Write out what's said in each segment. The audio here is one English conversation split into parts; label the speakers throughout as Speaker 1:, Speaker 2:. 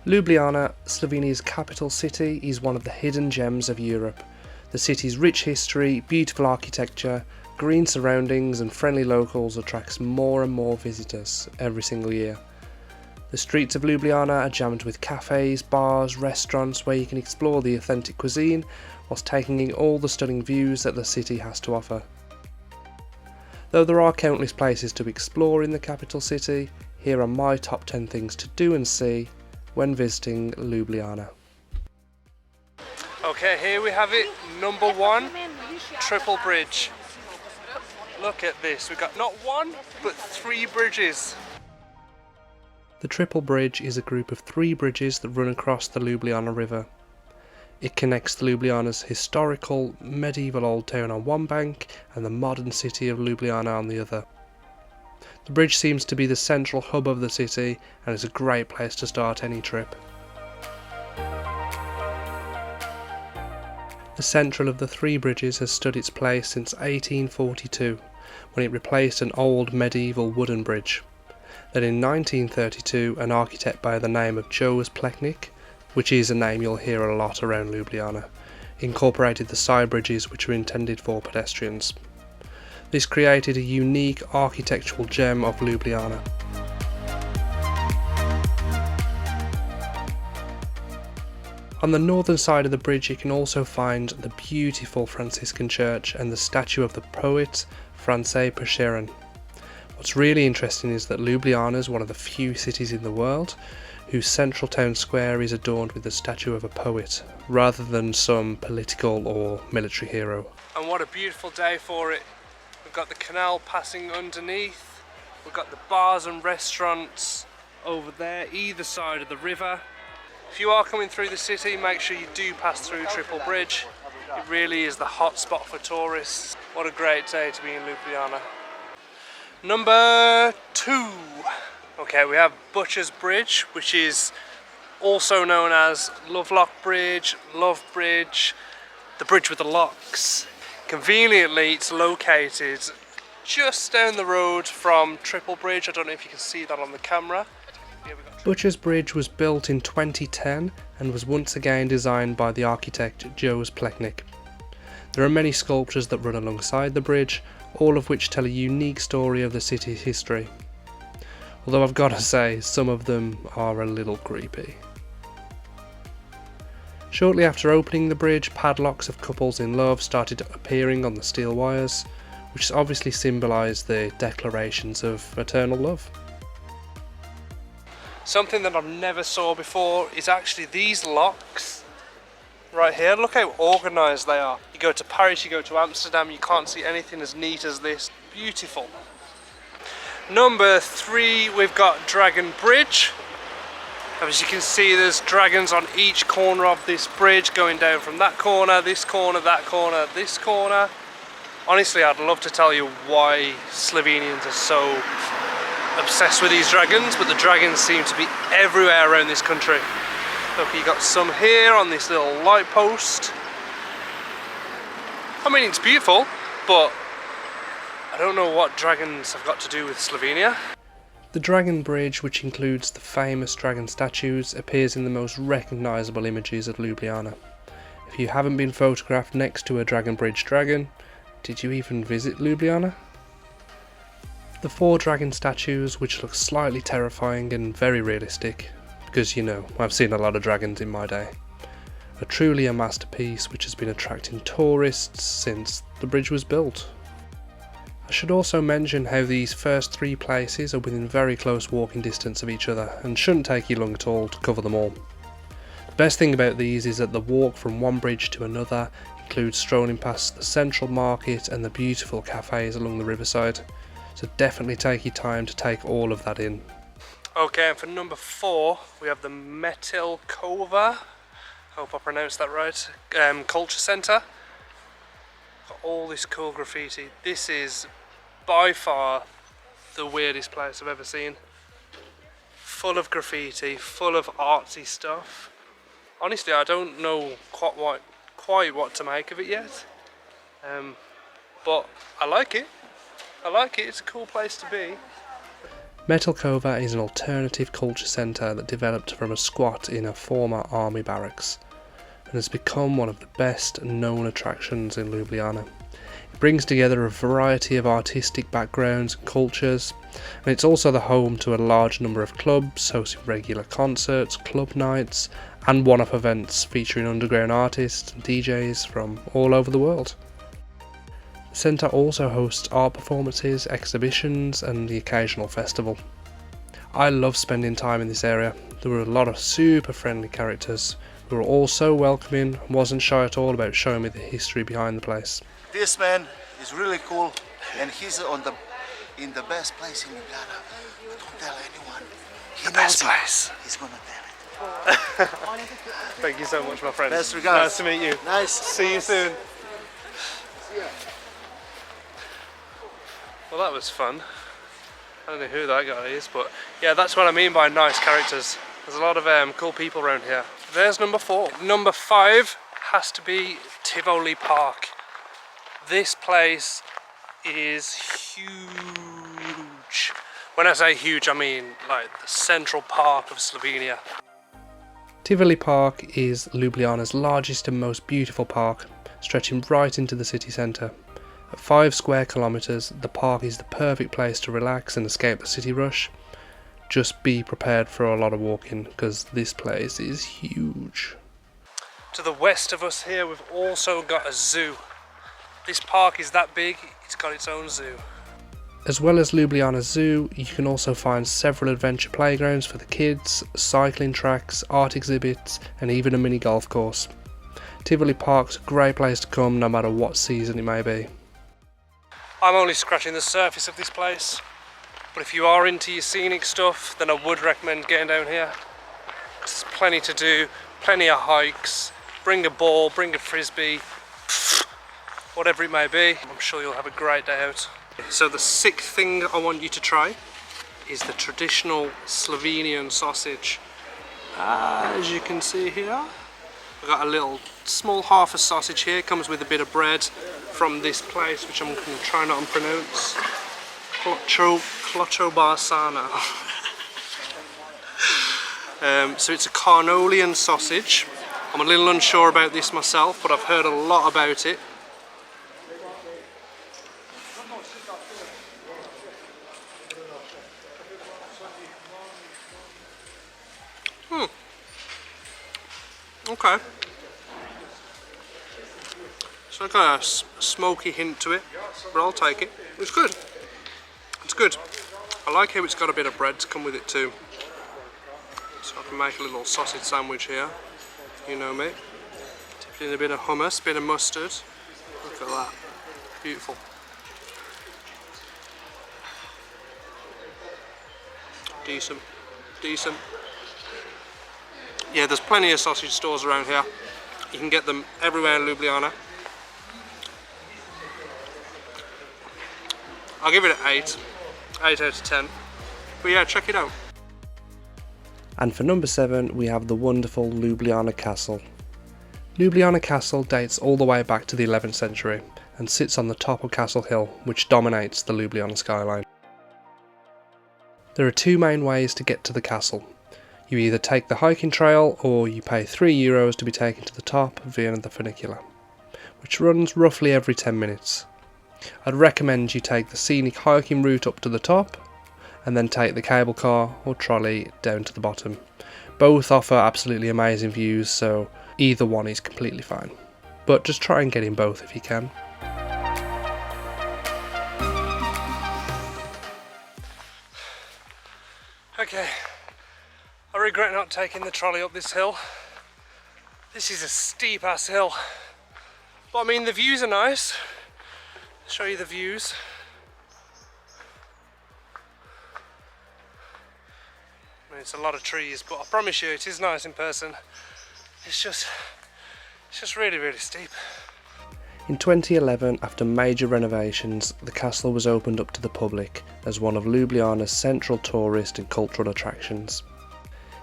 Speaker 1: Ljubljana, Slovenia's capital city, is one of the hidden gems of Europe. The city's rich history, beautiful architecture, green surroundings and friendly locals attracts more and more visitors every single year. The streets of Ljubljana are jammed with cafes, bars, restaurants where you can explore the authentic cuisine whilst taking in all the stunning views that the city has to offer. Though there are countless places to explore in the capital city, here are my top 10 things to do and see when visiting Ljubljana.
Speaker 2: Okay, here we have it, number 1, Triple Bridge. Look at this, we've got not one, but 3 bridges.
Speaker 1: The Triple Bridge is a group of 3 bridges that run across the Ljubljana River. It connects Ljubljana's historical, medieval old town on one bank and the modern city of Ljubljana on the other. The bridge seems to be the central hub of the city and is a great place to start any trip. The central of the 3 bridges has stood its place since 1842, when it replaced an old medieval wooden bridge. Then in 1932, an architect by the name of József Plečnik, which is a name you'll hear a lot around Ljubljana, incorporated the side bridges which were intended for pedestrians. This created a unique architectural gem of Ljubljana. On the northern side of the bridge you can also find the beautiful Franciscan church and the statue of the poet Francesc Pecheran. What's really interesting is that Ljubljana is one of the few cities in the world whose central town square is adorned with the statue of a poet, rather than some political or military hero.
Speaker 2: And what a beautiful day for it. We've got the canal passing underneath, we've got the bars and restaurants over there, either side of the river. If you are coming through the city, make sure you do pass through Triple Bridge. It really is the hot spot for tourists. What a great day to be in Ljubljana. Number 2. Okay, we have Butcher's Bridge, which is also known as Lovelock Bridge, Love Bridge, the bridge with the locks. Conveniently, it's located just down the road from Triple Bridge. I don't know if you can see that on the camera.
Speaker 1: Butcher's Bridge was built in 2010 and was once again designed by the architect József Plečnik. There are many sculptures that run alongside the bridge, all of which tell a unique story of the city's history. Although I've got to say, some of them are a little creepy. Shortly after opening the bridge, padlocks of couples in love started appearing on the steel wires, which obviously symbolise the declarations of eternal love.
Speaker 2: Something that I've never saw before is actually these locks right here. Look how organised they are. You go to Paris, you go to Amsterdam, you can't see anything as neat as this. Beautiful. Number 3, we've got Dragon Bridge. As you can see, there's dragons on each corner of this bridge, going down from that corner, this corner, that corner, this corner. Honestly, I'd love to tell you why Slovenians are so obsessed with these dragons, but the dragons seem to be everywhere around this country. Look, you got some here on this little light post. I mean, it's beautiful, but I don't know what dragons have got to do with Slovenia.
Speaker 1: The Dragon Bridge, which includes the famous dragon statues, appears in the most recognisable images of Ljubljana. If you haven't been photographed next to a Dragon Bridge dragon, did you even visit Ljubljana? The 4 dragon statues, which look slightly terrifying and very realistic, because you know, I've seen a lot of dragons in my day, are truly a masterpiece which has been attracting tourists since the bridge was built. I should also mention how these first 3 places are within very close walking distance of each other and shouldn't take you long at all to cover them all. The best thing about these is that the walk from one bridge to another includes strolling past the central market and the beautiful cafes along the riverside. So definitely take your time to take all of that in.
Speaker 2: Okay, and for number 4, we have the Metelkova, hope I pronounced that right, culture centre. Got all this cool graffiti. This is by far the weirdest place I've ever seen. Full of graffiti, full of artsy stuff. Honestly, I don't know quite what to make of it yet, but I like it. It's a cool place to be.
Speaker 1: Metalkova is an alternative culture centre that developed from a squat in a former army barracks and has become one of the best known attractions in Ljubljana. It brings together a variety of artistic backgrounds and cultures, and it's also the home to a large number of clubs hosting regular concerts, club nights and one-off events featuring underground artists and DJs from all over the world. The centre also hosts art performances, exhibitions and the occasional festival. I love spending time in this area. There were a lot of super friendly characters who were all so welcoming and wasn't shy at all about showing me the history behind the place.
Speaker 3: This man is really cool and he's in the best place in Ljubljana. But don't tell anyone. He
Speaker 2: Best
Speaker 3: knows it.
Speaker 2: place.
Speaker 3: He's gonna tell it.
Speaker 2: Thank you so much, my friend.
Speaker 3: Best regards.
Speaker 2: Nice to meet you.
Speaker 3: Nice.
Speaker 2: See you soon. Well, that was fun. I don't know who that guy is, but yeah, that's what I mean by nice characters. There's a lot of cool people around here. There's number 4. Number 5 has to be Tivoli Park. This place is huge. When I say huge, I mean like the central park of Slovenia.
Speaker 1: Tivoli Park is Ljubljana's largest and most beautiful park, stretching right into the city centre. At 5 square kilometres, the park is the perfect place to relax and escape the city rush. Just be prepared for a lot of walking, because this place is huge.
Speaker 2: To the west of us here, we've also got a zoo. This park is that big, it's got its own zoo.
Speaker 1: As well as Ljubljana Zoo, you can also find several adventure playgrounds for the kids, cycling tracks, art exhibits and even a mini golf course. Tivoli Park's a great place to come no matter what season it may be.
Speaker 2: I'm only scratching the surface of this place, but if you are into your scenic stuff, then I would recommend getting down here. There's plenty to do, plenty of hikes, bring a ball, bring a frisbee, whatever it may be. I'm sure you'll have a great day out. So the 6th thing I want you to try is the traditional Slovenian sausage. As you can see here, I've got a little small half a sausage here. It comes with a bit of bread from this place, which I'm going to try not to pronounce. Kloczobarsana. So it's a Carnolian sausage. I'm a little unsure about this myself, but I've heard a lot about it. Okay. It's like a smoky hint to it, but I'll take it. It's good. It's good. I like how it's got a bit of bread to come with it too. So I can make a little sausage sandwich here. You know me. Tipped in a bit of hummus, bit of mustard. Look at that. Beautiful. Decent. Decent. Yeah, there's plenty of sausage stores around here. You can get them everywhere in Ljubljana. I'll give it an 8. 8 out of 10. But yeah, check it out.
Speaker 1: And for number 7, we have the wonderful Ljubljana Castle. Ljubljana Castle dates all the way back to the 11th century and sits on the top of Castle Hill, which dominates the Ljubljana skyline. There are 2 main ways to get to the castle. You either take the hiking trail or you pay €3 to be taken to the top via the funicular, which runs roughly every 10 minutes. I'd recommend you take the scenic hiking route up to the top and then take the cable car or trolley down to the bottom. Both offer absolutely amazing views, so either one is completely fine. But just try and get in both if you can.
Speaker 2: Okay. I regret not taking the trolley up this hill. This is a steep ass hill. But I mean, the views are nice. I'll show you the views. I mean, it's a lot of trees, but I promise you it is nice in person. It's just really, really steep.
Speaker 1: In 2011, after major renovations, the castle was opened up to the public as one of Ljubljana's central tourist and cultural attractions.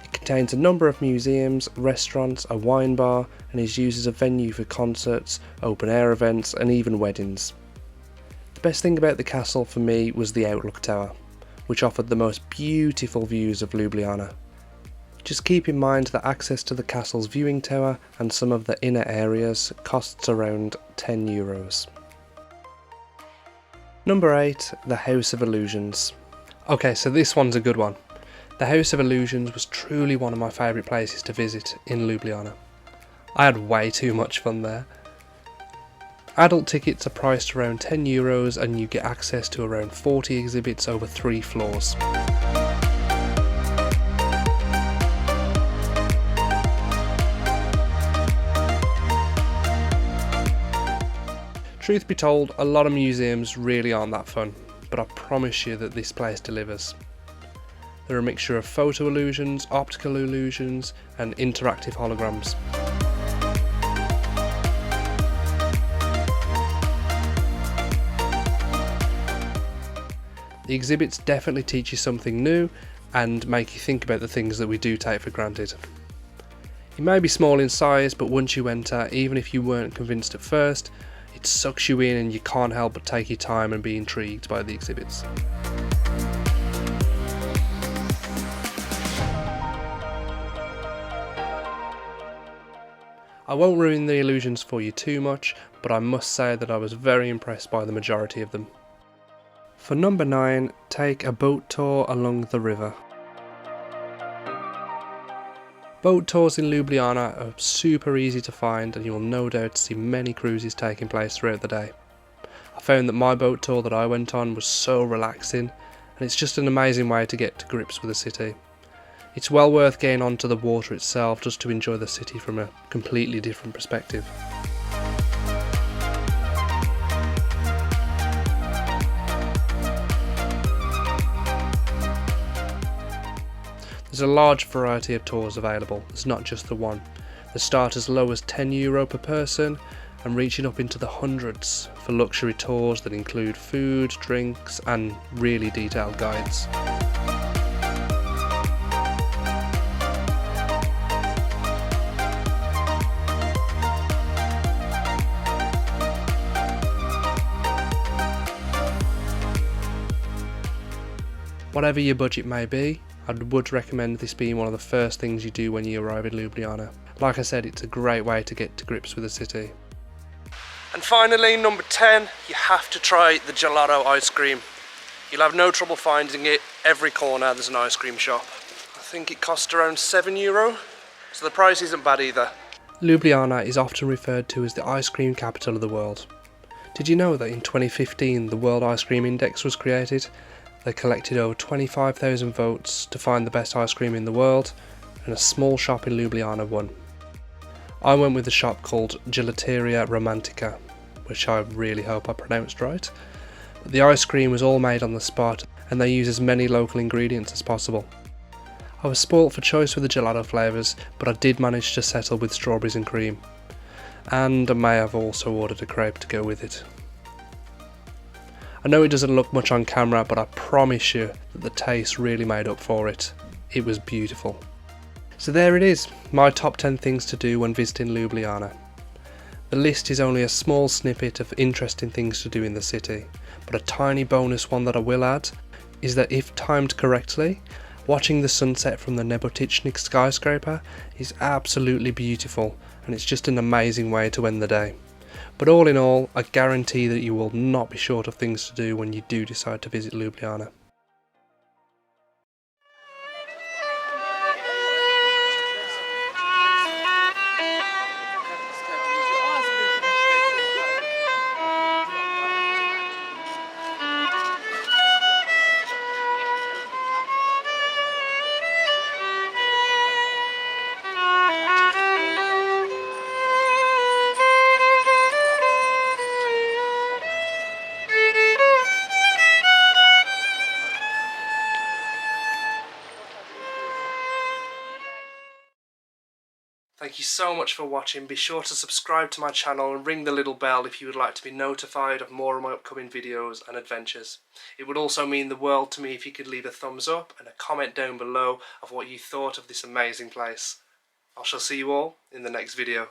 Speaker 1: It contains a number of museums, restaurants, a wine bar, and is used as a venue for concerts, open air events and even weddings. The best thing about the castle for me was the outlook tower. which offered the most beautiful views of Ljubljana. Just keep in mind that access to the castle's viewing tower and some of the inner areas costs around €10. Number 8, the House of Illusions. Okay, so this one's a good one. The House of Illusions was truly one of my favourite places to visit in Ljubljana. I had way too much fun there. Adult tickets are priced around €10 and you get access to around 40 exhibits over 3 floors. Truth be told, a lot of museums really aren't that fun, but I promise you that this place delivers. They're a mixture of photo illusions, optical illusions and interactive holograms. The exhibits definitely teach you something new and make you think about the things that we do take for granted. It may be small in size, but once you enter, even if you weren't convinced at first, it sucks you in and you can't help but take your time and be intrigued by the exhibits. I won't ruin the illusions for you too much, but I must say that I was very impressed by the majority of them. For number 9, take a boat tour along the river. Boat tours in Ljubljana are super easy to find and you will no doubt see many cruises taking place throughout the day. I found that my boat tour that I went on was so relaxing and it's just an amazing way to get to grips with the city. It's well worth getting onto the water itself just to enjoy the city from a completely different perspective. There's a large variety of tours available, there's not just the one. They start as low as €10 per person and reaching up into the hundreds for luxury tours that include food, drinks and really detailed guides. Whatever your budget may be, I would recommend this being one of the first things you do when you arrive in Ljubljana. Like I said, it's a great way to get to grips with the city.
Speaker 2: And finally, number 10, you have to try the gelato ice cream. You'll have no trouble finding it. Every corner there's an ice cream shop. I think it costs around €7, so the price isn't bad either.
Speaker 1: Ljubljana is often referred to as the ice cream capital of the world. Did you know that in 2015 the World Ice Cream Index was created? They collected over 25,000 votes to find the best ice cream in the world, and a small shop in Ljubljana won. I went with a shop called Gelato Romantica, which I really hope I pronounced right. But the ice cream was all made on the spot and they use as many local ingredients as possible. I was spoilt for choice with the gelato flavours, but I did manage to settle with strawberries and cream. And I may have also ordered a crepe to go with it. I know it doesn't look much on camera, but I promise you that the taste really made up for it. It was beautiful. So there it is, my top 10 things to do when visiting Ljubljana. The list is only a small snippet of interesting things to do in the city, but a tiny bonus one that I will add is that if timed correctly, watching the sunset from the Nebotichnik skyscraper is absolutely beautiful and it's just an amazing way to end the day. But all in all, I guarantee that you will not be short of things to do when you do decide to visit Ljubljana.
Speaker 2: Thank you so much for watching. Be sure to subscribe to my channel and ring the little bell if you would like to be notified of more of my upcoming videos and adventures. It would also mean the world to me if you could leave a thumbs up and a comment down below of what you thought of this amazing place. I shall see you all in the next video.